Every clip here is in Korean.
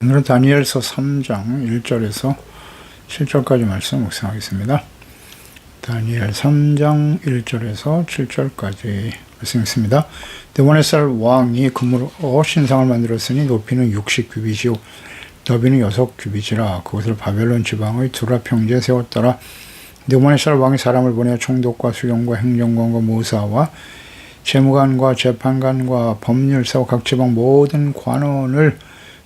오늘은 다니엘서 3장 1절에서 7절까지 말씀 묵상하겠습니다. 다니엘 3장 1절에서 7절까지 말씀했습니다. 느부갓네살 왕이 금으로 신상을 만들었으니 높이는 60규빗이요 너비는 6규빗이라 그것을 바벨론 지방의 두라 평지에 세웠더라. 느부갓네살 왕이 사람을 보내 총독과 수령과 행정관과 모사와 재무관과 재판관과 법률사와 각 지방 모든 관원을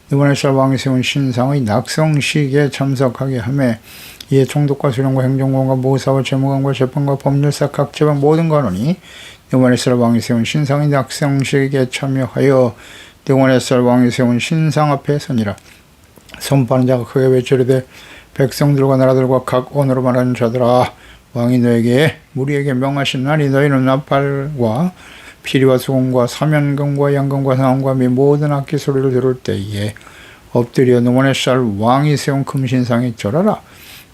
느부갓네살 왕이 세운 신상의 낙성식에 참석하게 하며 이에 총독과 수령과 행정관과 모사와 재무관과 재판과 법률사 각 지방 모든 관원이 느부갓네살 왕이 세운 신상의 낙성식에 참여하여 느부갓네살 왕이 세운 신상 앞에 서니라. 선포하는 자가 크게 외치르되 백성들과 나라들과 각 언어로 말하는 자들아, 왕이 너에게 무리에게 명하신 날이 너희는 나팔과 피리와 수공과 사면금과 양금과 상금과 및 모든 악기 소리를 들을 때에 엎드려 느부갓네살 왕이 세운 금신상에 절하라.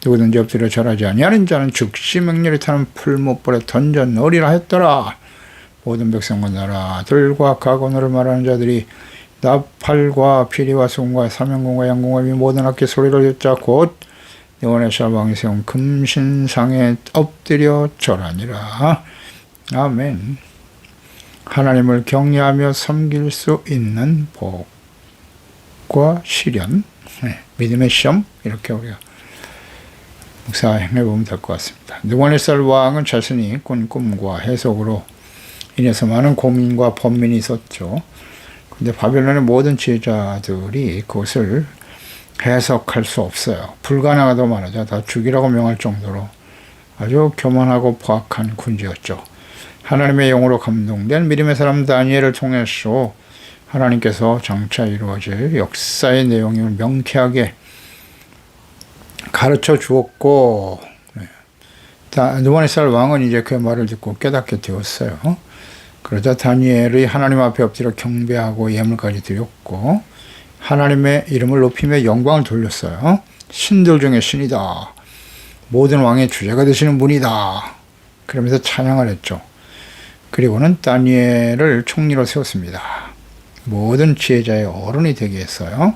누구든지 엎드려 절하지 아니하는 자는 즉시 맹렬히 타는 풀무불에 던져 넣으리라 했더라. 모든 백성과 나라들과 각 언어를 말하는 자들이 나팔과 피리와 수공과 사면금과 양금과 및 모든 악기 소리를 듣자 곧 느부갓네살 왕이 세운 금신상에 엎드려 절하니라. 아멘. 하나님을 경외하며 섬길 수 있는 복과 시련, 믿음의 시험, 이렇게 우리가 묵상해 보면 될 것 같습니다. 느부갓네살 왕은 자신이 꾼 꿈과 해석으로 인해서 많은 고민과 번민이 있었죠. 근데 바벨론의 모든 지혜자들이 그것을 해석할 수 없어요. 불가능하다고 말하자 다 죽이라고 명할 정도로 아주 교만하고 포악한 군주였죠. 하나님의 영으로 감동된 믿음의 사람 다니엘을 통해서 하나님께서 장차 이루어질 역사의 내용을 명쾌하게 가르쳐 주었고, 느부갓네살 왕은 이제 그 말을 듣고 깨닫게 되었어요. 그러자 다니엘이 하나님 앞에 엎드려 경배하고 예물까지 드렸고 하나님의 이름을 높이며 영광을 돌렸어요. 신들 중에 신이다. 모든 왕의 주제가 되시는 분이다. 그러면서 찬양을 했죠. 그리고는 다니엘을 총리로 세웠습니다. 모든 지혜자의 어른이 되게 했어요.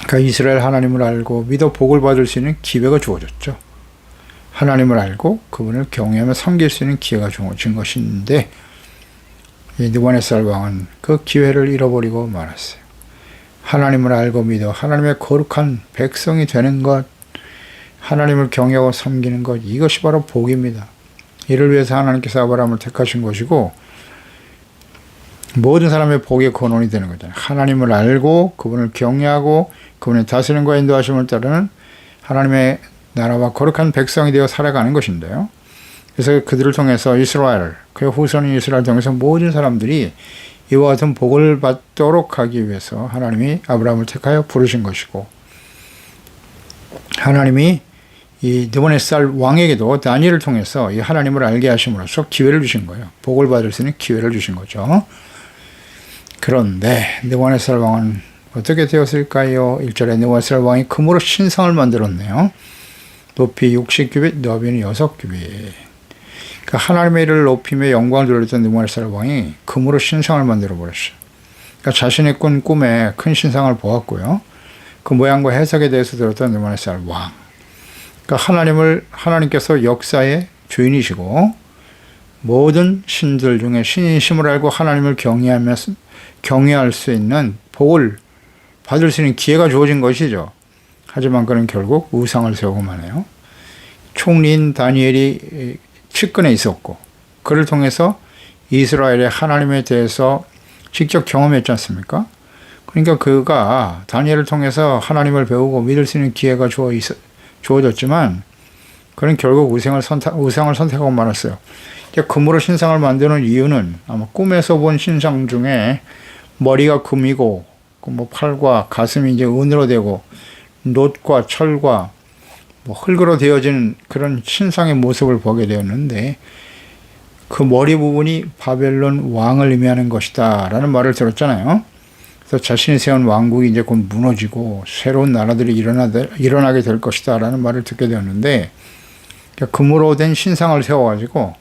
그러니까 이스라엘 하나님을 알고 믿어 복을 받을 수 있는 기회가 주어졌죠. 하나님을 알고 그분을 경외하며 섬길 수 있는 기회가 주어진 것인데 이 느부갓네살 왕은 그 기회를 잃어버리고 말았어요. 하나님을 알고 믿어 하나님의 거룩한 백성이 되는 것, 하나님을 경외하고 섬기는 것, 이것이 바로 복입니다. 이를 위해서 하나님께서 아브라함을 택하신 것이고 모든 사람의 복의 근원이 되는 거잖아요. 하나님을 알고 그분을 경외하고 그분의 다스림과 인도하심을 따르는 하나님의 나라와 거룩한 백성이 되어 살아가는 것인데요. 그래서 그들을 통해서 이스라엘, 그의 후손인 이스라엘 통해서 모든 사람들이 이와 같은 복을 받도록 하기 위해서 하나님이 아브라함을 택하여 부르신 것이고 하나님이 이 느부갓네살 왕에게도 다니엘을 통해서 이 하나님을 알게 하심으로써 기회를 주신 거예요. 복을 받을 수 있는 기회를 주신 거죠. 그런데 느부갓네살 왕은 어떻게 되었을까요? 1절에 느부갓네살 왕이 금으로 신상을 만들었네요. 높이 60규빗, 너비는 6규빗. 그러니까 하나님의 일을 높이며 영광을 돌렸던 느부갓네살 왕이 금으로 신상을 만들어 버렸어요. 그러니까 자신의 꾼 꿈에 큰 신상을 보았고요. 그 모양과 해석에 대해서 들었던 느부갓네살 왕. 그러니까 하나님께서 역사의 주인이시고 모든 신들 중에 신이심을 알고 하나님을 경외할 수 있는 복을 받을 수 있는 기회가 주어진 것이죠. 하지만 그는 결국 우상을 세우고만 해요. 총리인 다니엘이 측근에 있었고 그를 통해서 이스라엘의 하나님에 대해서 직접 경험했지 않습니까? 그러니까 그가 다니엘을 통해서 하나님을 배우고 믿을 수 있는 기회가 주어졌지만 그는 결국 우상을 선택하고 말았어요. 금으로 신상을 만드는 이유는 아마 꿈에서 본 신상 중에 머리가 금이고 팔과 가슴이 이제 은으로 되고 놋과 철과 흙으로 되어진 그런 신상의 모습을 보게 되었는데 그 머리 부분이 바벨론 왕을 의미하는 것이다 라는 말을 들었잖아요. 그래서 자신이 세운 왕국이 이제 곧 무너지고 새로운 나라들이 일어나게 될 것이다 라는 말을 듣게 되었는데 금으로 된 신상을 세워가지고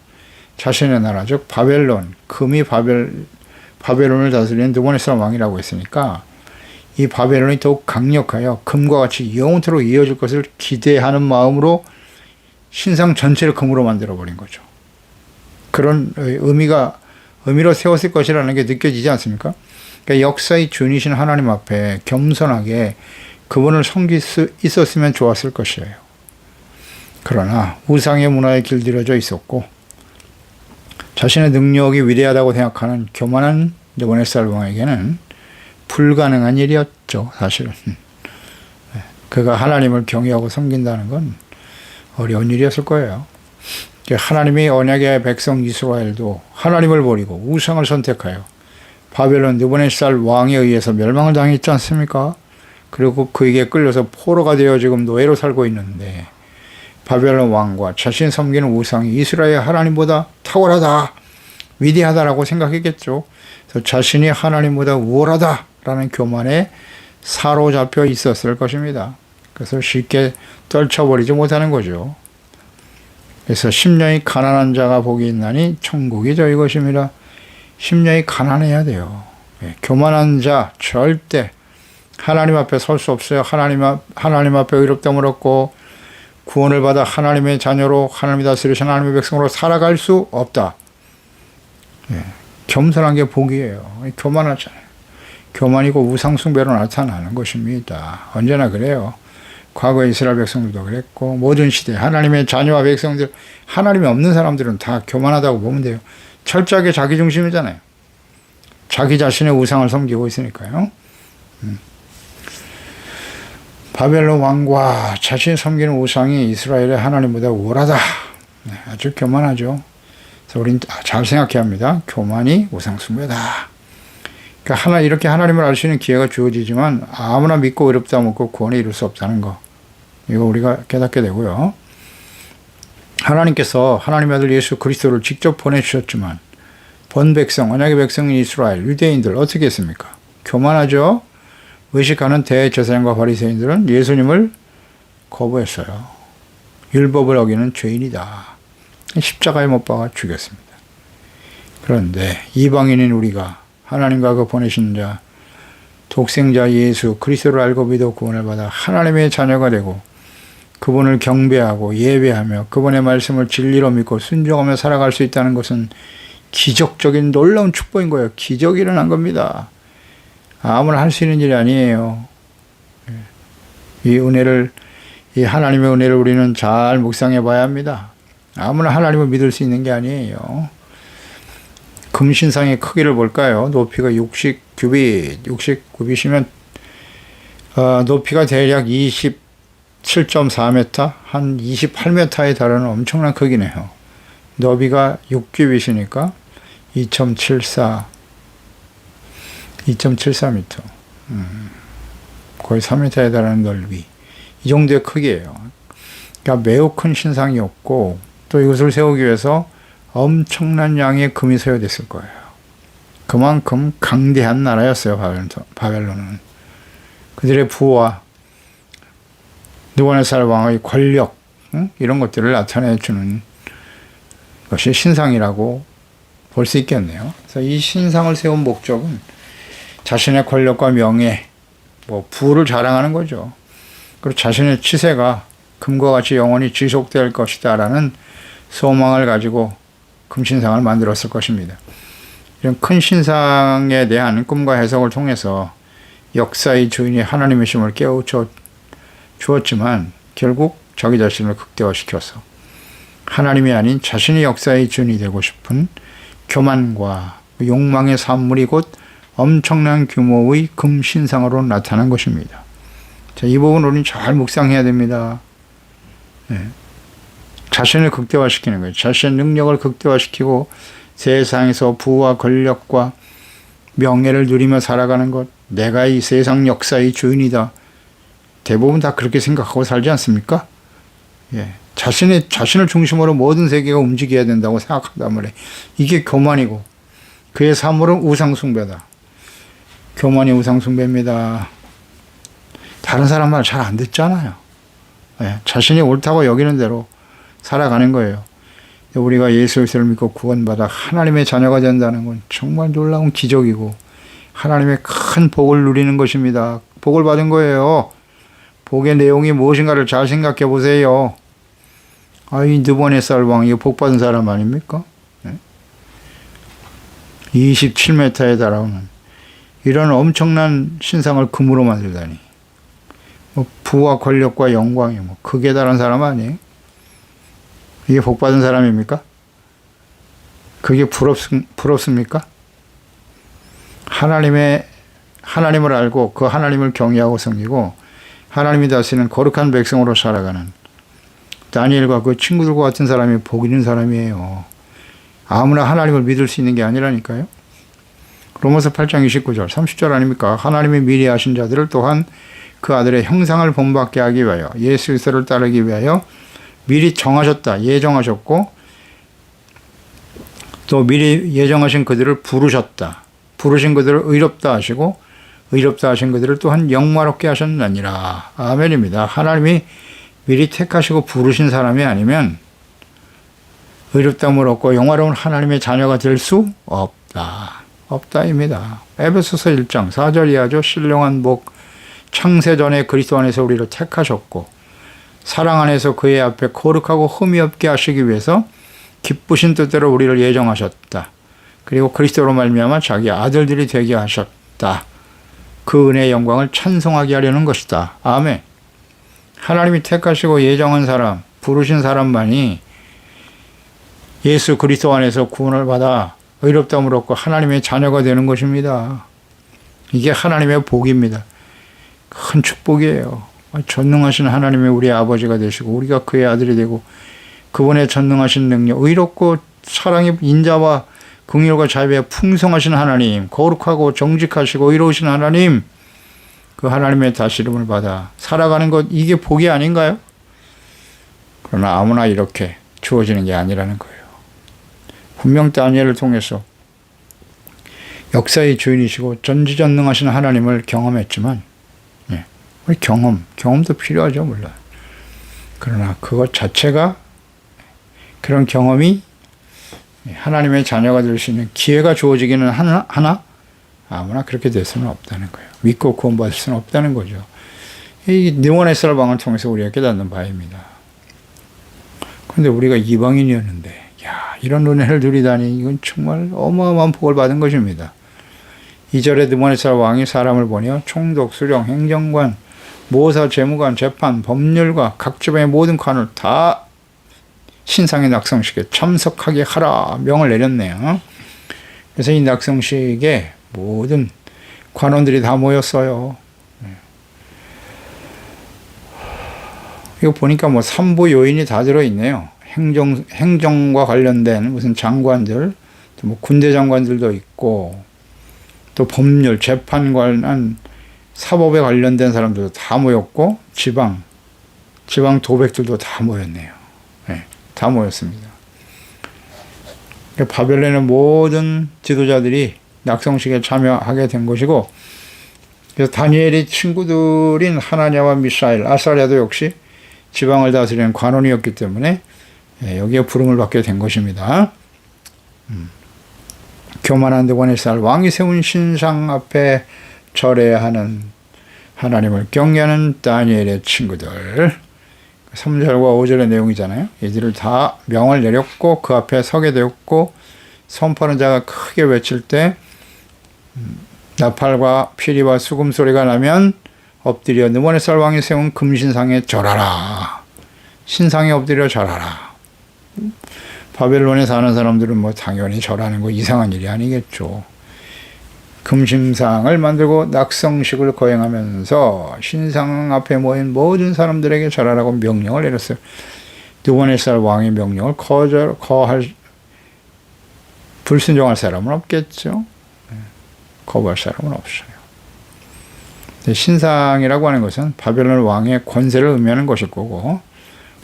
자신의 나라 즉 바벨론, 금이 바벨론을 다스리는 느부갓네살 왕이라고 했으니까 이 바벨론이 더욱 강력하여 금과 같이 영원토록 이어질 것을 기대하는 마음으로 신상 전체를 금으로 만들어버린 거죠. 그런 의미로 세웠을 것이라는 게 느껴지지 않습니까? 그러니까 역사의 주인이신 하나님 앞에 겸손하게 그분을 섬길 수 있었으면 좋았을 것이에요. 그러나 우상의 문화에 길들여져 있었고 자신의 능력이 위대하다고 생각하는 교만한 느부갓네살 왕에게는 불가능한 일이었죠. 사실은. 그가 하나님을 경외하고 섬긴다는 건 어려운 일이었을 거예요. 하나님이 언약의 백성 이스라엘도 하나님을 버리고 우상을 선택하여 바벨론 느부갓네살 왕에 의해서 멸망을 당했지 않습니까? 그리고 그에게 끌려서 포로가 되어 지금 노예로 살고 있는데 바벨론 왕과 자신 섬기는 우상이 이스라엘 하나님보다 탁월하다, 위대하다라고 생각했겠죠. 그래서 자신이 하나님보다 우월하다라는 교만에 사로잡혀 있었을 것입니다. 그래서 쉽게 떨쳐버리지 못하는 거죠. 그래서 심령이 가난한 자가 복이 있나니 천국이 저희 것입니다. 심령이 가난해야 돼요. 교만한 자 절대 하나님 앞에 설 수 없어요. 하나님 앞에 의롭다함을 얻고 구원을 받아 하나님의 자녀로 하나님이 다스리신 하나님의 백성으로 살아갈 수 없다. 겸손한 게 복이에요. 교만하잖아요. 교만이고 우상숭배로 나타나는 것입니다. 언제나 그래요. 과거 이스라엘 백성들도 그랬고 모든 시대 하나님의 자녀와 백성들, 하나님이 없는 사람들은 다 교만하다고 보면 돼요. 철저하게 자기중심이잖아요. 자기 자신의 우상을 섬기고 있으니까요. 바벨론 왕과 자신 섬기는 우상이 이스라엘의 하나님보다 우월하다. 아주 교만하죠. 그래서 우리는 잘 생각해야 합니다. 교만이 우상숭배다. 그러니까 이렇게 하나님을 알 수 있는 기회가 주어지지만 아무나 믿고 의롭다 먹고 구원에 이룰 수 없다는 거. 이거 우리가 깨닫게 되고요. 하나님께서 하나님의 아들 예수 그리스도를 직접 보내주셨지만 본 백성, 언약의 백성인 이스라엘, 유대인들 어떻게 했습니까? 교만하죠. 의식하는 대제사장과 바리새인들은 예수님을 거부했어요. 율법을 어기는 죄인이다. 십자가에 못 박아 죽였습니다. 그런데 이방인인 우리가 하나님과 그 보내신 자, 독생자 예수 그리스도를 알고 믿어 구원을 받아 하나님의 자녀가 되고 그분을 경배하고 예배하며 그분의 말씀을 진리로 믿고 순종하며 살아갈 수 있다는 것은 기적적인 놀라운 축복인 거예요. 기적이 일어난 겁니다. 아무나 할 수 있는 일이 아니에요. 이 하나님의 은혜를 우리는 잘 묵상해 봐야 합니다. 아무나 하나님을 믿을 수 있는 게 아니에요. 금신상의 크기를 볼까요? 높이가 60규빗이면 높이가 대략 27.4m, 한 28m에 달하는 엄청난 크기네요. 너비가 6규빗이니까 2.74m. 거의 3m에 달하는 넓이. 이 정도의 크기예요. 그러니까 매우 큰 신상이었고 또 이것을 세우기 위해서 엄청난 양의 금이 소요됐을 거예요. 그만큼 강대한 나라였어요. 바벨론은. 그들의 부와 느부갓네살 왕의 권력, 이런 것들을 나타내주는 것이 신상이라고 볼 수 있겠네요. 그래서 이 신상을 세운 목적은 자신의 권력과 명예, 부를 자랑하는 거죠. 그리고 자신의 치세가 금과 같이 영원히 지속될 것이다 라는 소망을 가지고 금신상을 만들었을 것입니다. 이런 큰 신상에 대한 꿈과 해석을 통해서 역사의 주인이 하나님이심을 깨우쳐 주었지만 결국 자기 자신을 극대화시켜서 하나님이 아닌 자신이 역사의 주인이 되고 싶은 교만과 욕망의 산물이 곧 엄청난 규모의 금신상으로 나타난 것입니다. 자, 이 부분 우리는 잘 묵상해야 됩니다. 자신을 극대화시키는 거예요. 자신의 능력을 극대화시키고 세상에서 부와 권력과 명예를 누리며 살아가는 것, 내가 이 세상 역사의 주인이다. 대부분 다 그렇게 생각하고 살지 않습니까? 자신을 중심으로 모든 세계가 움직여야 된다고 생각한단 말이에요. 이게 교만이고 그의 사물은 우상숭배다. 교만이 우상숭배입니다. 다른 사람 말 잘 안 듣잖아요. 자신이 옳다고 여기는 대로 살아가는 거예요. 우리가 예수 그리스도를 믿고 구원받아 하나님의 자녀가 된다는 건 정말 놀라운 기적이고 하나님의 큰 복을 누리는 것입니다. 복을 받은 거예요. 복의 내용이 무엇인가를 잘 생각해 보세요. 이 느부갓네살 왕이 복 받은 사람 아닙니까? 27m에 달하는 이런 엄청난 신상을 금으로 만들다니. 부와 권력과 영광이 극에 달한 사람 아니에요? 이게 복 받은 사람입니까? 그게 부럽습니까? 하나님을 알고 그 하나님을 경외하고 섬기고 하나님이 다스리는 거룩한 백성으로 살아가는 다니엘과 그 친구들과 같은 사람이 복 있는 사람이에요. 아무나 하나님을 믿을 수 있는 게 아니라니까요. 로마서 8장 29절 30절 아닙니까? 하나님이 미리 하신 자들을 또한 그 아들의 형상을 본받게 하기 위하여 예수 그리스도를 따르기 위하여 미리 정하셨다. 예정하셨고 또 미리 예정하신 그들을 부르셨다. 부르신 그들을 의롭다 하시고 의롭다 하신 그들을 또한 영화롭게 하셨느니라. 아멘입니다. 하나님이 미리 택하시고 부르신 사람이 아니면 의롭다함을 얻고 영화로운 하나님의 자녀가 될 수 없다. 없다입니다. 에베소서 1장 4절 이하죠. 신령한 복 창세 전에 그리스도 안에서 우리를 택하셨고 사랑 안에서 그의 앞에 거룩하고 흠이 없게 하시기 위해서 기쁘신 뜻대로 우리를 예정하셨다. 그리고 그리스도로 말미암아 자기 아들들이 되게 하셨다. 그 은혜의 영광을 찬송하게 하려는 것이다. 아멘. 하나님이 택하시고 예정한 사람, 부르신 사람만이 예수 그리스도 안에서 구원을 받아 의롭다함을 얻고 하나님의 자녀가 되는 것입니다. 이게 하나님의 복입니다. 큰 축복이에요. 전능하신 하나님의 우리 아버지가 되시고 우리가 그의 아들이 되고 그분의 전능하신 능력, 의롭고 사랑의 인자와 긍휼과 자비에 풍성하신 하나님, 거룩하고 정직하시고 의로우신 하나님, 그 하나님의 다스림을 받아 살아가는 것, 이게 복이 아닌가요? 그러나 아무나 이렇게 주어지는 게 아니라는 거예요. 분명 다니엘을 통해서 역사의 주인이시고 전지전능하신 하나님을 경험했지만 우리 경험도 필요하죠, 물론. 그러나 그것 자체가 그런 경험이 하나님의 자녀가 될 수 있는 기회가 주어지기는 하나 아무나 그렇게 될 수는 없다는 거예요. 믿고 구원받을 수는 없다는 거죠. 이 느부갓네살 왕을 통해서 우리가 깨닫는 바입니다. 그런데 우리가 이방인이었는데 이런 은혜를 누리다니 이건 정말 어마어마한 복을 받은 것입니다. 2절에 느부갓네살 왕이 사람을 보내어 총독, 수령, 행정관, 모사, 재무관, 재판, 법률과 각 지방의 모든 관을 다 신상의 낙성식에 참석하게 하라 명을 내렸네요. 그래서 이 낙성식에 모든 관원들이 다 모였어요. 이거 보니까 삼부 요인이 다 들어있네요. 행정과 관련된 무슨 장관들, 또 군대 장관들도 있고, 또 법률, 재판 관한 사법에 관련된 사람들도 다 모였고, 지방 도백들도 다 모였네요. 다 모였습니다. 바벨론의 모든 지도자들이 낙성식에 참여하게 된 것이고, 그래서 다니엘의 친구들인 하나냐와 미사엘, 아사랴도 역시 지방을 다스리는 관원이었기 때문에 여기에 부름을 받게 된 것입니다. 교만한 느부갓네살 왕이 세운 신상 앞에 절해하는 하나님을 경외하는 다니엘의 친구들, 3절과 5절의 내용이잖아요. 이들을 다 명을 내렸고 그 앞에 서게 되었고, 선포하는 자가 크게 외칠 때 나팔과 피리와 수금 소리가 나면 엎드려 느부갓네살 왕이 세운 금신상에 절하라. 신상에 엎드려 절하라. 바벨론에 사는 사람들은 당연히 절하는 거 이상한 일이 아니겠죠. 금신상을 만들고 낙성식을 거행하면서 신상 앞에 모인 모든 사람들에게 절하라고 명령을 내렸어요. 느부갓네살 왕의 명령을 불순종할 사람은 없겠죠. 거부할 사람은 없어요. 신상이라고 하는 것은 바벨론 왕의 권세를 의미하는 것일 거고,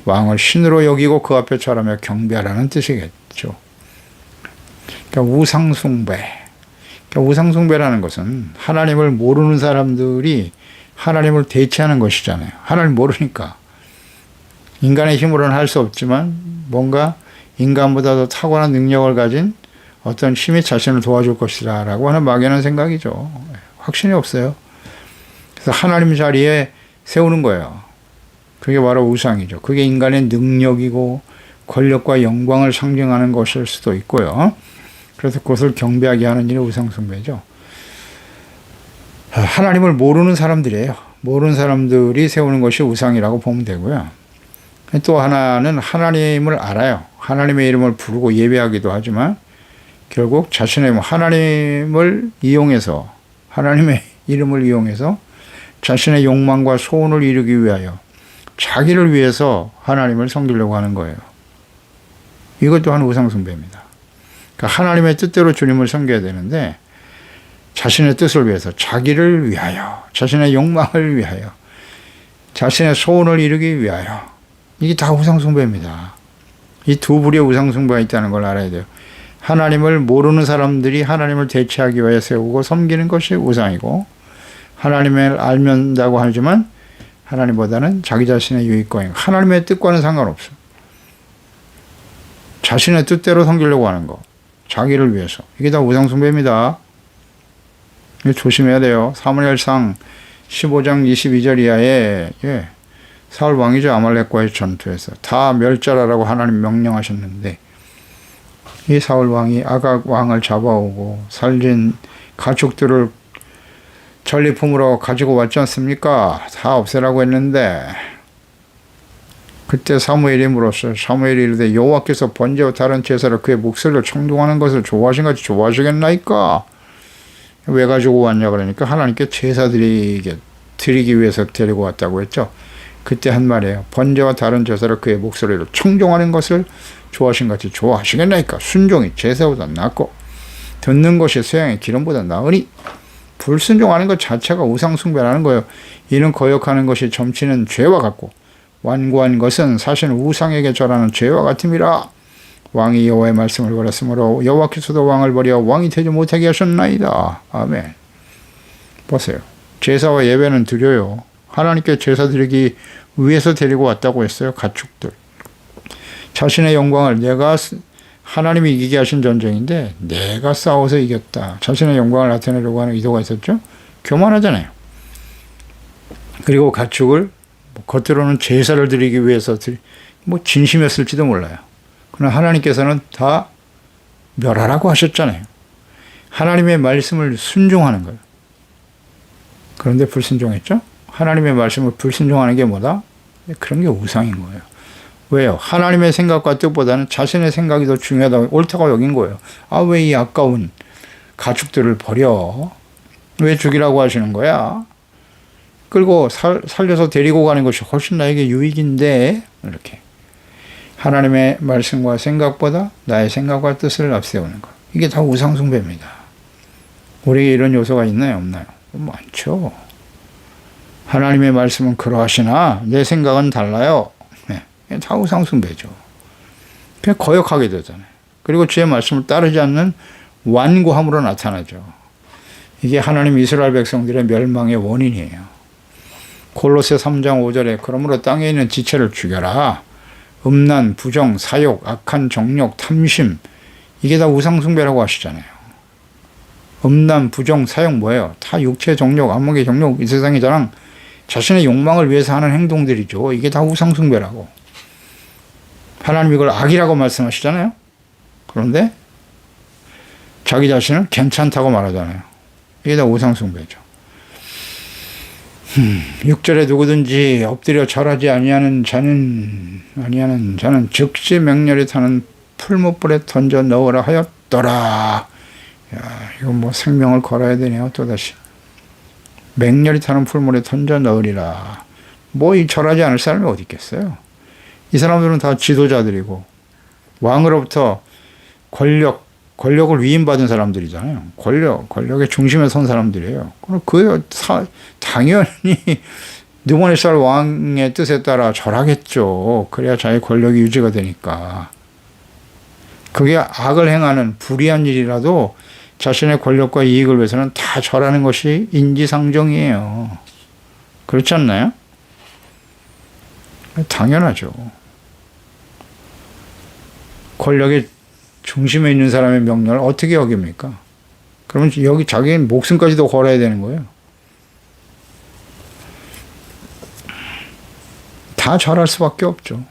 왕을 신으로 여기고 그 앞에 절하며 경배하라는 뜻이겠죠. 그러니까 우상숭배. 우상숭배라는 것은 하나님을 모르는 사람들이 하나님을 대체하는 것이잖아요. 하나님 모르니까. 인간의 힘으로는 할 수 없지만 뭔가 인간보다 더 탁월한 능력을 가진 어떤 힘이 자신을 도와줄 것이다 라고 하는 막연한 생각이죠. 확신이 없어요. 그래서 하나님 자리에 세우는 거예요. 그게 바로 우상이죠. 그게 인간의 능력이고 권력과 영광을 상징하는 것일 수도 있고요. 그래서 그것을 경배하게 하는 일이 우상숭배죠. 하나님을 모르는 사람들이에요. 모르는 사람들이 세우는 것이 우상이라고 보면 되고요. 또 하나는 하나님을 알아요. 하나님의 이름을 부르고 예배하기도 하지만 결국 자신의 하나님을 이용해서 하나님의 이름을 이용해서 자신의 욕망과 소원을 이루기 위하여 자기를 위해서 하나님을 섬기려고 하는 거예요. 이것 또한 우상숭배입니다. 그러니까 하나님의 뜻대로 주님을 섬겨야 되는데 자신의 뜻을 위해서 자기를 위하여 자신의 욕망을 위하여 자신의 소원을 이루기 위하여 이게 다 우상숭배입니다. 이 두 부류의 우상숭배가 있다는 걸 알아야 돼요. 하나님을 모르는 사람들이 하나님을 대체하기 위해 세우고 섬기는 것이 우상이고 하나님을 알면다고 하지만 하나님보다는 자기 자신의 유익과 하나님의 뜻과는 상관없어. 자신의 뜻대로 섬기려고 하는 거. 자기를 위해서. 이게 다 우상숭배입니다. 이거 조심해야 돼요. 사무엘상 15장 22절 이하에 사울 왕이죠. 아말렉과의 전투에서 다 멸절하라고 하나님 명령하셨는데 이 사울 왕이 아각 왕을 잡아오고 살진 가축들을 전리품으로 가지고 왔지 않습니까? 다 없애라고 했는데 그때 사무엘이 물었어요. 사무엘이 이르되 여호와께서 번제와 다른 제사로 그의 목소리를 청동하는 것을 좋아하신 같이 좋아하시겠나이까? 왜 가지고 왔냐 그러니까 하나님께 제사 드리기 위해서 데리고 왔다고 했죠. 그때 한 말이에요. 번제와 다른 제사로 그의 목소리를 청종하는 것을 좋아하신 같이 좋아하시겠나이까? 순종이 제사보다 낫고 듣는 것이 쇠양의 기름보다 나으니 불순종하는 것 자체가 우상숭배라는 거예요. 이는 거역하는 것이 점치는 죄와 같고 완고한 것은 사실 우상에게 절하는 죄와 같음이라. 왕이 여호와의 말씀을 버렸으므로 여호와께서도 왕을 버려 왕이 되지 못하게 하셨나이다. 아멘. 보세요. 제사와 예배는 드려요. 하나님께 제사 드리기 위해서 데리고 왔다고 했어요. 가축들. 자신의 영광을 내가 하나님이 이기게 하신 전쟁인데 내가 싸워서 이겼다. 자신의 영광을 나타내려고 하는 의도가 있었죠. 교만하잖아요. 그리고 가축을 겉으로는 제사를 드리기 위해서 진심이었을지도 몰라요. 그러나 하나님께서는 다 멸하라고 하셨잖아요. 하나님의 말씀을 순종하는 거예요. 그런데 불순종했죠. 하나님의 말씀을 불순종하는 게 뭐다? 그런 게 우상인 거예요. 왜요? 하나님의 생각과 뜻보다는 자신의 생각이 더 중요하다고 옳다고 여긴 거예요. 왜 이 아까운 가축들을 버려? 왜 죽이라고 하시는 거야? 끌고 살려서 데리고 가는 것이 훨씬 나에게 유익인데 이렇게 하나님의 말씀과 생각보다 나의 생각과 뜻을 앞세우는 것. 이게 다 우상숭배입니다. 우리에게 이런 요소가 있나요? 없나요? 많죠. 하나님의 말씀은 그러하시나 내 생각은 달라요. 다 우상숭배죠. 그냥 거역하게 되잖아요. 그리고 주의 말씀을 따르지 않는 완고함으로 나타나죠. 이게 하나님 이스라엘 백성들의 멸망의 원인이에요. 골로새 3장 5절에 그러므로 땅에 있는 지체를 죽여라. 음란, 부정, 사욕, 악한 정욕, 탐심 이게 다 우상숭배라고 하시잖아요. 음란, 부정, 사욕 뭐예요? 다 육체 정욕, 안목의 정욕, 이 세상의 자랑 자신의 욕망을 위해서 하는 행동들이죠. 이게 다 우상숭배라고. 하나님 이걸 악이라고 말씀하시잖아요. 그런데 자기 자신을 괜찮다고 말하잖아요. 이게 다 우상숭배죠. 6절에 누구든지 엎드려 절하지 아니하는 자는 즉시 맹렬히 타는 풀무불에 던져 넣으라 하였더라. 이거 생명을 걸어야 되네요. 또다시 맹렬히 타는 풀물에 던져 넣으리라. 이 절하지 않을 사람이 어디 있겠어요? 이 사람들은 다 지도자들이고 왕으로부터 권력을 위임받은 사람들이잖아요. 권력의 중심에 선 사람들이에요. 그럼 당연히 느부갓네살 왕의 뜻에 따라 절하겠죠. 그래야 자기 권력이 유지가 되니까. 그게 악을 행하는 불의한 일이라도 자신의 권력과 이익을 위해서는 다 절하는 것이 인지상정이에요. 그렇지 않나요? 당연하죠. 권력이 중심에 있는 사람의 명령을 어떻게 어깁니까? 그러면 여기 자기 목숨까지도 걸어야 되는 거예요. 다 절할 수밖에 없죠.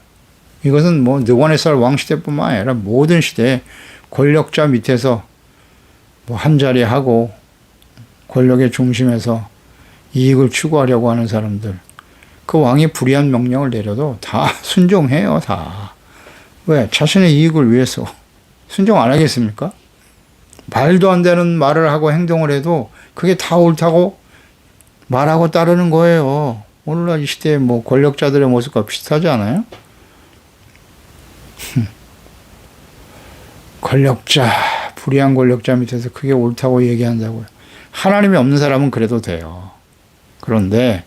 이것은 뭐 느부갓네살 왕 시대뿐만 아니라 모든 시대에 권력자 밑에서 뭐 한자리 하고 권력의 중심에서 이익을 추구하려고 하는 사람들, 그 왕이 불의한 명령을 내려도 다 순종해요. 다. 왜? 자신의 이익을 위해서. 순종 안 하겠습니까? 말도 안 되는 말을 하고 행동을 해도 그게 다 옳다고 말하고 따르는 거예요. 오늘날 이 시대에 뭐 권력자들의 모습과 비슷하지 않아요? 권력자, 불의한 권력자 밑에서 그게 옳다고 얘기한다고요. 하나님이 없는 사람은 그래도 돼요. 그런데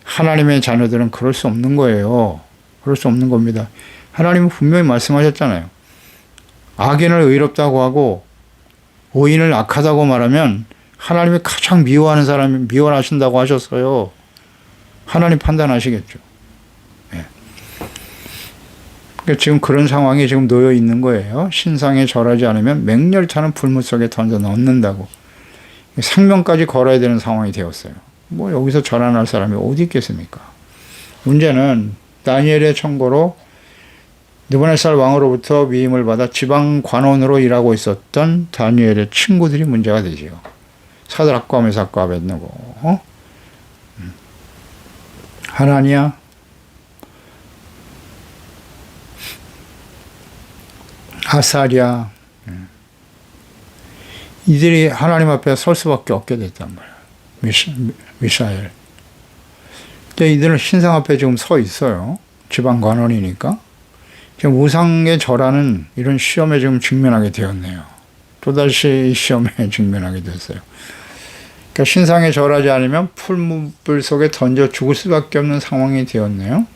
하나님의 자녀들은 그럴 수 없는 거예요. 그럴 수 없는 겁니다. 하나님은 분명히 말씀하셨잖아요. 악인을 의롭다고 하고 의인을 악하다고 말하면 하나님이 가장 미워하는 사람이 미워하신다고 하셨어요. 하나님 판단하시겠죠. 네. 그러니까 지금 그런 상황이 지금 놓여 있는 거예요. 신상에 절하지 않으면 맹렬타는 불못 속에 던져 넣는다고. 생명까지 걸어야 되는 상황이 되었어요. 뭐 여기서 절 안 할 사람이 어디 있겠습니까? 문제는 다니엘의 청고로 느부갓네살 왕으로부터 위임을 받아 지방 관원으로 일하고 있었던 다니엘의 친구들이 문제가 되지요. 사드락과 메삭과 아벳느고, 하나니야, 아사랴, 이들이 하나님 앞에 설 수밖에 없게 됐단 말이에요. 미샤엘. 이들은 신상 앞에 지금 서 있어요. 지방 관원이니까. 지금 우상에 절하는 이런 시험에 지금 직면하게 되었네요. 또다시 이 시험에 직면하게 됐어요. 그러니까 신상에 절하지 않으면 풀무불 속에 던져 죽을 수밖에 없는 상황이 되었네요.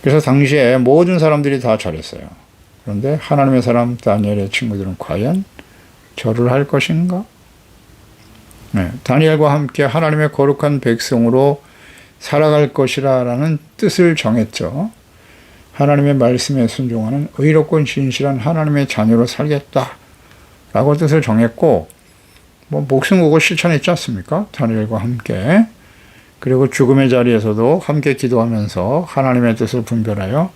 그래서 당시에 모든 사람들이 다 절했어요. 그런데 하나님의 사람 다니엘의 친구들은 과연 절을 할 것인가? 네, 다니엘과 함께 하나님의 거룩한 백성으로 살아갈 것이라는 뜻을 정했죠. 하나님의 말씀에 순종하는 의롭고 진실한 하나님의 자녀로 살겠다라고 뜻을 정했고, 뭐 목숨 걸고 실천했지 않습니까? 다니엘과 함께. 그리고 죽음의 자리에서도 함께 기도하면서 하나님의 뜻을 분별하여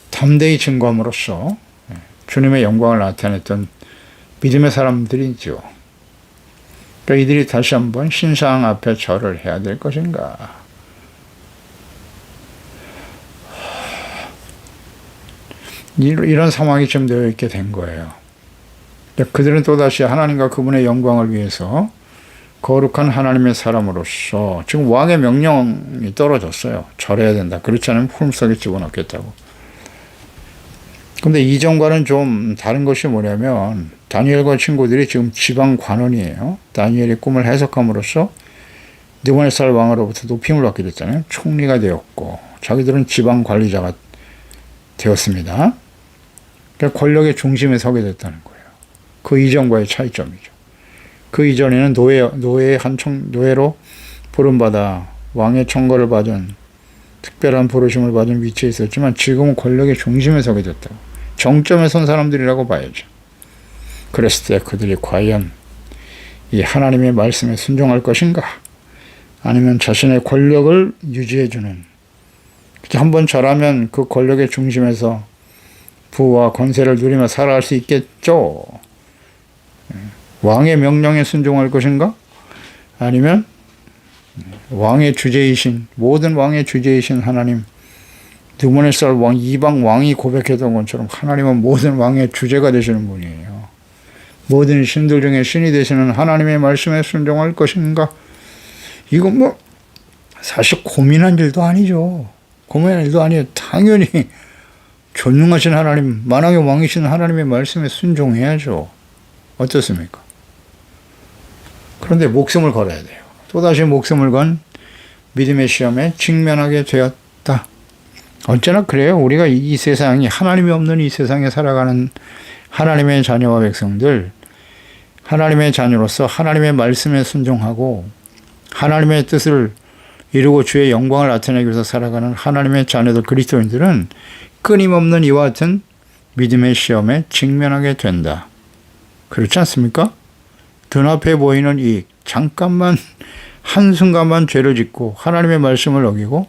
담대히 증거함으로써 주님의 영광을 나타냈던 믿음의 사람들이죠. 그러니까 이들이 다시 한번 신상 앞에 절을 해야 될 것인가? 이런 상황이 지금 되어 있게 된 거예요. 그들은 또다시 하나님과 그분의 영광을 위해서 거룩한 하나님의 사람으로서 지금 왕의 명령이 떨어졌어요. 절해야 된다. 그렇지 않으면 풀무속에 집어넣겠다고. 근데 이전과는 좀 다른 것이 뭐냐면 다니엘과 친구들이 지금 지방 관원이에요. 다니엘의 꿈을 해석함으로써 느부갓네살 왕으로부터 높임을 받게 됐잖아요. 총리가 되었고 자기들은 지방 관리자가 되었습니다. 그러니까 권력의 중심에 서게 됐다는 거예요. 그 이전과의 차이점이죠. 그 이전에는 노예로 부름받아 왕의 청거를 받은 특별한 부르심을 받은 위치에 있었지만 지금은 권력의 중심에 서게 됐다고. 정점에 선 사람들이라고 봐야죠. 그랬을 때 그들이 과연 이 하나님의 말씀에 순종할 것인가? 아니면 자신의 권력을 유지해주는, 한번 절하면 그 권력의 중심에서 부와 권세를 누리며 살아갈 수 있겠죠. 왕의 명령에 순종할 것인가? 아니면 왕의 주제이신, 모든 왕의 주제이신 하나님, 느부갓네살 왕, 이방 왕이 고백했던 것처럼 하나님은 모든 왕의 주제가 되시는 분이에요. 모든 신들 중에 신이 되시는 하나님의 말씀에 순종할 것인가? 이건 뭐 사실 고민한 일도 아니죠. 고민한 일도 아니에요. 당연히 전능하신 하나님, 만왕의 왕이신 하나님의 말씀에 순종해야죠. 어떻습니까? 그런데 목숨을 걸어야 돼요. 또다시 목숨을 건 믿음의 시험에 직면하게 되었다. 언제나 그래요. 우리가 이 세상이, 하나님이 없는 이 세상에 살아가는 하나님의 자녀와 백성들, 하나님의 자녀로서 하나님의 말씀에 순종하고 하나님의 뜻을 이루고 주의 영광을 나타내기 위해서 살아가는 하나님의 자녀들, 그리스도인들은 끊임없는 이와 같은 믿음의 시험에 직면하게 된다. 그렇지 않습니까? 눈앞에 보이는 이익, 잠깐만 한순간만 죄를 짓고 하나님의 말씀을 어기고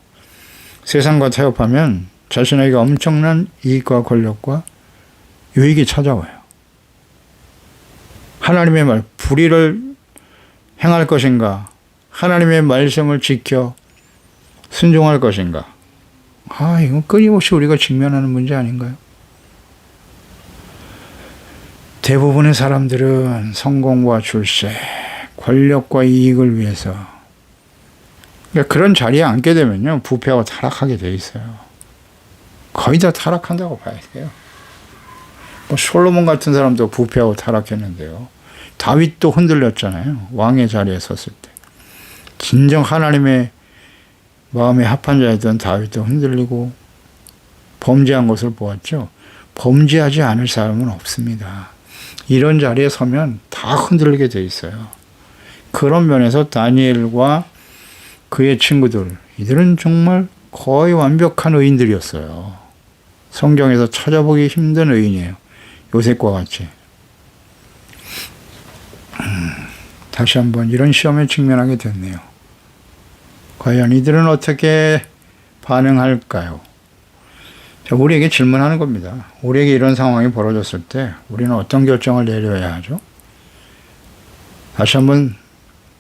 세상과 타협하면 자신에게 엄청난 이익과 권력과 유익이 찾아와요. 하나님의 말, 불의를 행할 것인가? 하나님의 말씀을 지켜 순종할 것인가? 이건 끊임없이 우리가 직면하는 문제 아닌가요? 대부분의 사람들은 성공과 출세, 권력과 이익을 위해서 그러니까 그런 자리에 앉게 되면요, 부패하고 타락하게 돼 있어요. 거의 다 타락한다고 봐야 돼요. 솔로몬 같은 사람도 부패하고 타락했는데요. 다윗도 흔들렸잖아요. 왕의 자리에 섰을 때. 진정 하나님의 마음에 합한 자였던 다윗도 흔들리고 범죄한 것을 보았죠. 범죄하지 않을 사람은 없습니다. 이런 자리에 서면 다 흔들리게 돼 있어요. 그런 면에서 다니엘과 그의 친구들, 이들은 정말 거의 완벽한 의인들이었어요. 성경에서 찾아보기 힘든 의인이에요. 요셉과 같이. 다시 한번 이런 시험에 직면하게 됐네요. 과연 이들은 어떻게 반응할까요? 자, 우리에게 질문하는 겁니다. 우리에게 이런 상황이 벌어졌을 때 우리는 어떤 결정을 내려야 하죠? 다시 한번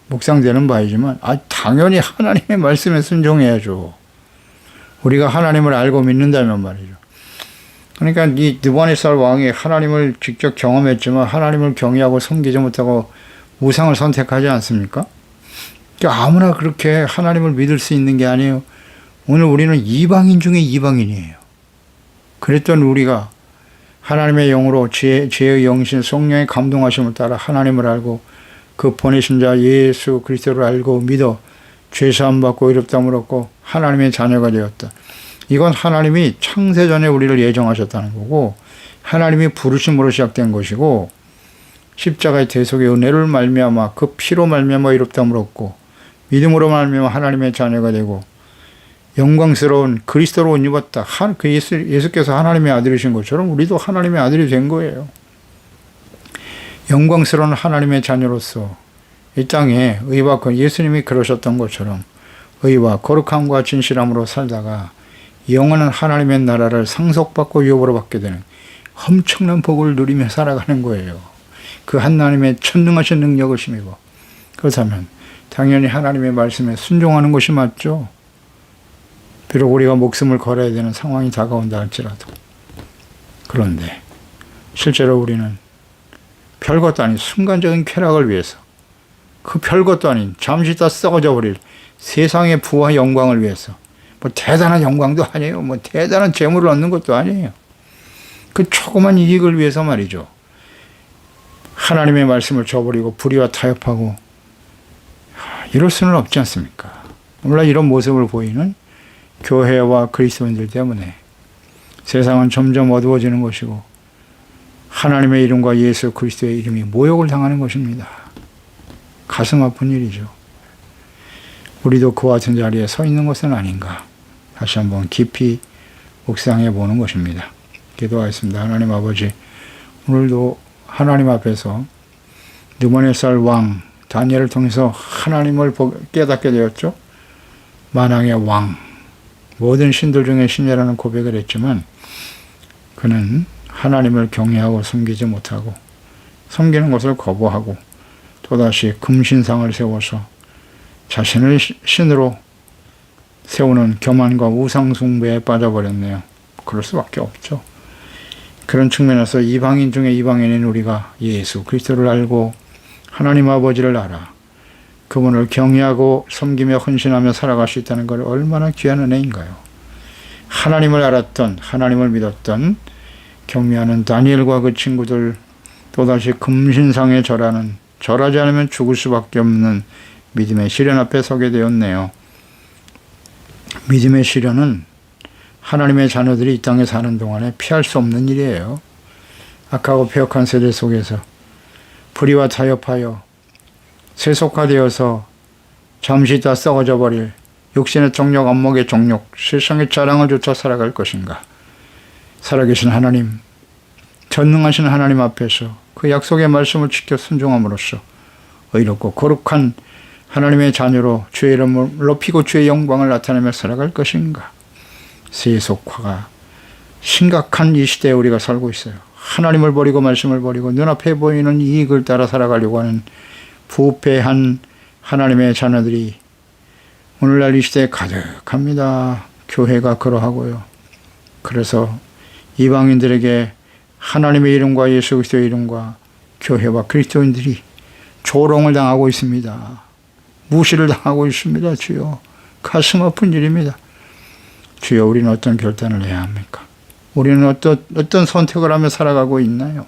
묵상되는 바이지만 당연히 하나님의 말씀에 순종해야죠. 우리가 하나님을 알고 믿는다면 말이죠. 그러니까 이 느부갓네살 왕이 하나님을 직접 경험했지만 하나님을 경외하고 섬기지 못하고 우상을 선택하지 않습니까? 그러니까 아무나 그렇게 하나님을 믿을 수 있는 게 아니에요. 오늘 우리는 이방인 중에 이방인이에요. 그랬던 우리가 하나님의 영으로 지혜의 영신 성령의 감동하심을 따라 하나님을 알고 그 보내신 자 예수 그리스도를 알고 믿어 죄사함 받고 의롭다함을 얻고 하나님의 자녀가 되었다. 이건 하나님이 창세전에 우리를 예정하셨다는 거고 하나님이 부르심으로 시작된 것이고 십자가의 대속의 은혜를 말미암아 그 피로 말미암아 의롭다함을 얻고 믿음으로 말미암아 하나님의 자녀가 되고 영광스러운 그리스도로 옷 입었다. 예수께서 하나님의 아들이신 것처럼 우리도 하나님의 아들이 된 거예요. 영광스러운 하나님의 자녀로서 이 땅에 의와 예수님이 그러셨던 것처럼 의와 거룩함과 진실함으로 살다가 영원한 하나님의 나라를 상속받고 유업으로 받게 되는 엄청난 복을 누리며 살아가는 거예요. 그 하나님의 천능하신 능력을 힘입어. 그렇다면 당연히 하나님의 말씀에 순종하는 것이 맞죠. 비록 우리가 목숨을 걸어야 되는 상황이 다가온다 할지라도. 그런데 실제로 우리는 별것도 아닌 순간적인 쾌락을 위해서 그 별것도 아닌 잠시 다 썩어져 버릴 세상의 부와 영광을 위해서 뭐 대단한 영광도 아니에요. 뭐 대단한 재물을 얻는 것도 아니에요. 그 조그만 이익을 위해서 말이죠. 하나님의 말씀을 저버리고 불의와 타협하고 이럴 수는 없지 않습니까? 물론 이런 모습을 보이는 교회와 그리스도인들 때문에 세상은 점점 어두워지는 것이고 하나님의 이름과 예수 그리스도의 이름이 모욕을 당하는 것입니다. 가슴 아픈 일이죠. 우리도 그와 같은 자리에 서 있는 것은 아닌가. 다시 한번 깊이 묵상해 보는 것입니다. 기도하겠습니다. 하나님 아버지, 오늘도 하나님 앞에서 느부갓네살 왕 다니엘을 통해서 하나님을 깨닫게 되었죠. 만왕의 왕, 모든 신들 중에 신이라는 고백을 했지만 그는 하나님을 경외하고 섬기지 못하고 섬기는 것을 거부하고 또다시 금신상을 세워서 자신을 신으로 세우는 교만과 우상숭배에 빠져버렸네요. 그럴 수밖에 없죠. 그런 측면에서 이방인 중에 이방인인 우리가 예수 그리스도를 알고 하나님 아버지를 알아 그분을 경외하고 섬기며 헌신하며 살아갈 수 있다는 것 얼마나 귀한 은혜인가요. 하나님을 알았던 하나님을 믿었던 경외하는 다니엘과 그 친구들 또다시 금신상에 절하지 않으면 죽을 수밖에 없는 믿음의 시련 앞에 서게 되었네요. 믿음의 시련은 하나님의 자녀들이 이 땅에 사는 동안에 피할 수 없는 일이에요. 악하고 폐역한 세대 속에서 불의와 타협하여 세속화되어서 잠시 다 썩어져 버릴 육신의 정욕, 안목의 정욕, 세상의 자랑을 쫓아 살아갈 것인가. 살아계신 하나님, 전능하신 하나님 앞에서 그 약속의 말씀을 지켜 순종함으로써 의롭고 거룩한 하나님의 자녀로 주의 이름을 높이고 주의 영광을 나타내며 살아갈 것인가. 세속화가 심각한 이 시대에 우리가 살고 있어요. 하나님을 버리고 말씀을 버리고 눈앞에 보이는 이익을 따라 살아가려고 하는 부패한 하나님의 자녀들이 오늘날 이 시대에 가득합니다. 교회가 그러하고요. 그래서 이방인들에게 하나님의 이름과 예수 그리스도의 이름과 교회와 그리스도인들이 조롱을 당하고 있습니다. 무시를 당하고 있습니다. 주여, 가슴 아픈 일입니다. 주여, 우리는 어떤 결단을 해야 합니까? 우리는 어떤 선택을 하며 살아가고 있나요?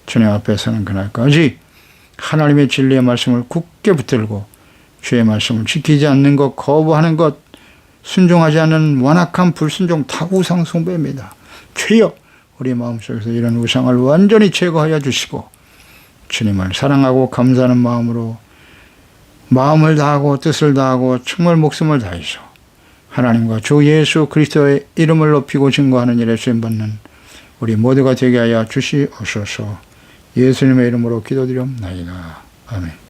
주님 앞에서는 그날까지 하나님의 진리의 말씀을 굳게 붙들고 주의 말씀을 지키지 않는 것, 거부하는 것, 순종하지 않는 완악한 불순종 타우상 숭배입니다. 주여, 우리 마음속에서 이런 우상을 완전히 제거하여 주시고 주님을 사랑하고 감사하는 마음으로 마음을 다하고 뜻을 다하고 정말 목숨을 다해서 하나님과 주 예수 그리스도의 이름을 높이고 증거하는 일에 쓰임받는 우리 모두가 되게 하여 주시옵소서. 예수님의 이름으로 기도드리옵나이다. 아멘.